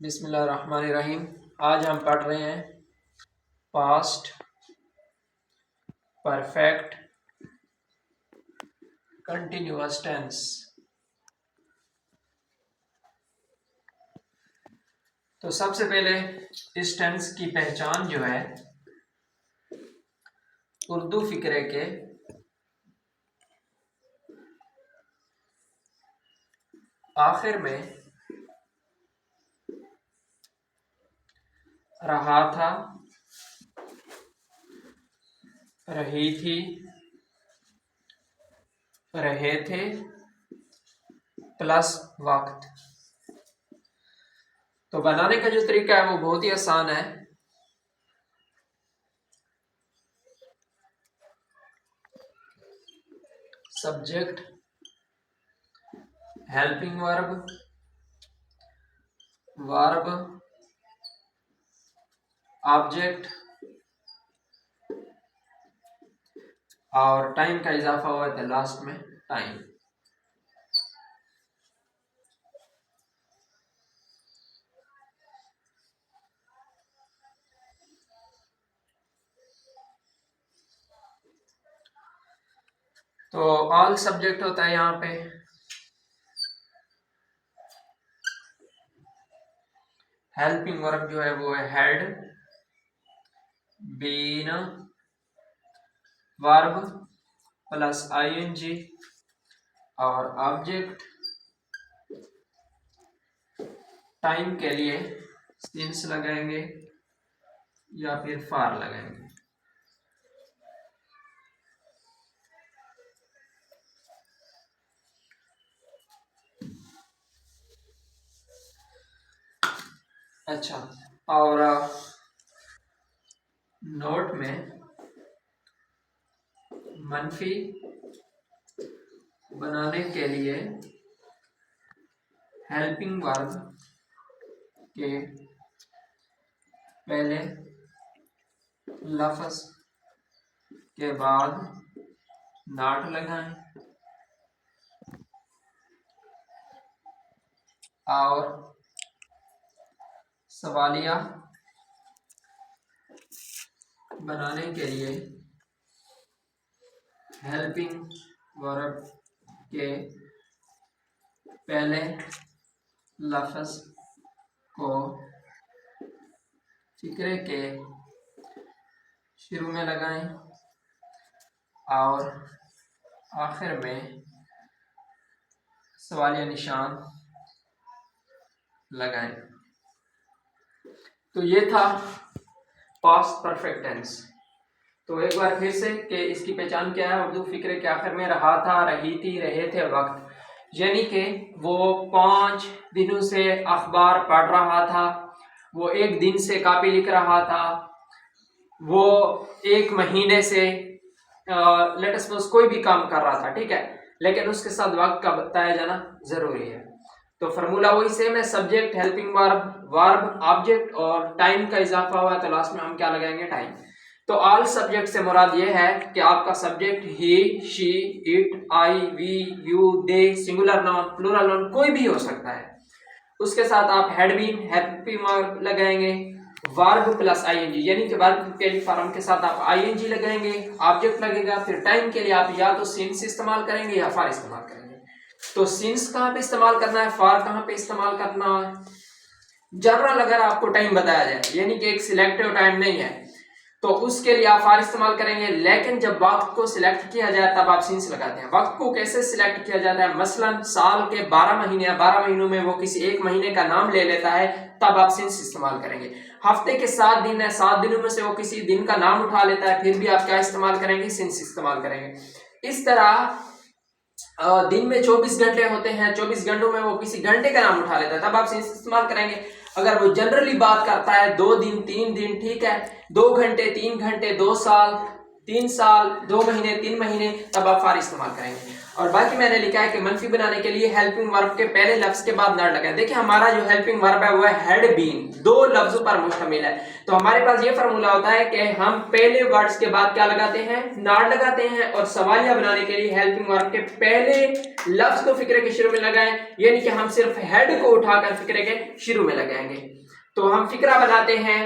बिस्मिल्लाहिर्रहमानिर्रहीम। आज हम पढ़ रहे हैं पास्ट परफेक्ट कंटिन्यूअस टेंस। तो सबसे पहले इस टेंस की पहचान जो है उर्दू फिक्रे के आखिर में रहा था, रही थी, रहे थे प्लस वक्त। तो बनाने का जो तरीका है वो बहुत ही आसान है। Subject, helping verb, verb, object और टाइम का इजाफा हुआ था लास्ट में टाइम। तो ऑल सब्जेक्ट होता है यहाँ पे। हेल्पिंग वर्ब जो है वो है had, been, verb plus ING और ऑब्जेक्ट टाइम के लिए सिंस लगाएंगे या फिर फार लगाएंगे। अच्छा, और नोट में मनफी बनाने के लिए हेल्पिंग वर्ब के पहले लफ्ज के बाद नॉट लगाएं और सवालिया बनाने के लिए हेल्पिंग वर्ब के पहले लफ्ज को फिक्रे के शुरू में लगाएं और आखिर में सवालिया निशान लगाएं। तो ये था पास्ट परफेक्ट टेंस। तो एक बार फिर से कि इसकी पहचान क्या है। उर्दू फिक्रे के आखिर में रहा था, रही थी, रहे थे वक्त, यानी कि वो 5 दिनों से अखबार पढ़ रहा था, वो 1 दिन से कॉपी लिख रहा था, वो 1 महीने से लेट अस सपोज कोई भी काम कर रहा था, ठीक है, लेकिन उसके साथ वक्त का बताया जाना जरूरी है। तो फार्मूला वही सेम है, subject, helping verb, verb, object और टाइम का इजाफा हुआ है तो लास्ट में हम क्या लगाएंगे, टाइम। तो ऑल सब्जेक्ट से मुराद ये है कि आपका subject he, she, it, I, we, you, they, singular noun, plural noun कोई भी हो सकता है। उसके साथ आप हैड बीन, हेल्पिंग वर्ब लगाएंगे, वर्ब प्लस आईएनजी, यानी कि वर्ब के फॉर्म के साथ आप आईएनजी लगाएंगे, ऑब्जेक्ट लगेगा, फिर टाइम के लिए आप या तो सिंस इस्तेमाल करेंगे या फॉर इस्तेमाल करेंगे। तो सिंस कहाँ पे इस्तेमाल करना है, फॉर कहाँ पे इस्तेमाल करना है, जनरल अगर आपको टाइम बताया जाए, यानी कि एक सिलेक्टिव टाइम नहीं है, तो उसके लिए आप फॉर इस्तेमाल करेंगे। लेकिन जब वक्त को सिलेक्ट किया जाए तब आप सिंस लगाते हैं। वक्त को कैसे सिलेक्ट किया जाता है, मसलन साल के 12 महीने या 12 महीनों में वो किसी एक महीने का नाम ले लेता है, तब आप सिंस इस्तेमाल करेंगे। हफ्ते के 7 दिन है, 7 दिनों में से वो किसी दिन का नाम उठा लेता है, फिर भी आप क्या इस्तेमाल करेंगे, सिंस इस्तेमाल करेंगे। इस तरह दिन में 24 घंटे होते हैं, 24 घंटों में वो किसी घंटे का नाम उठा लेता है, तब आप सिंस इस्तेमाल करेंगे। अगर वो जनरली बात करता है 2 दिन, 3 दिन, ठीक है, 2 घंटे, 3 घंटे, 2 साल, 3 साल, 2 महीने, 3 महीने, तब आप फॉर इस्तेमाल करेंगे। और बाकी मैंने लिखा है कि मनफी बनाने के लिए हेल्पिंग वर्ब के पहले लफ्ज के बाद नॉट लगाएं। देखिए हमारा जो हेल्पिंग वर्ब है वो है हैड बीन, दो लफ्जों पर मुश्तमिल है। तो हमारे पास ये फार्मूला होता है कि हम पहले वर्ड्स के बाद क्या लगाते हैं, नॉट लगाते हैं, और सवालिया बनाने के लिए हेल्पिंग वर्ब के पहले लफ्ज को फिक्रे के शुरू में लगाएं, यानी कि हम सिर्फ हेड को उठाकर फिक्रे के शुरू में लगाएंगे। तो हम फिक्रा बनाते हैं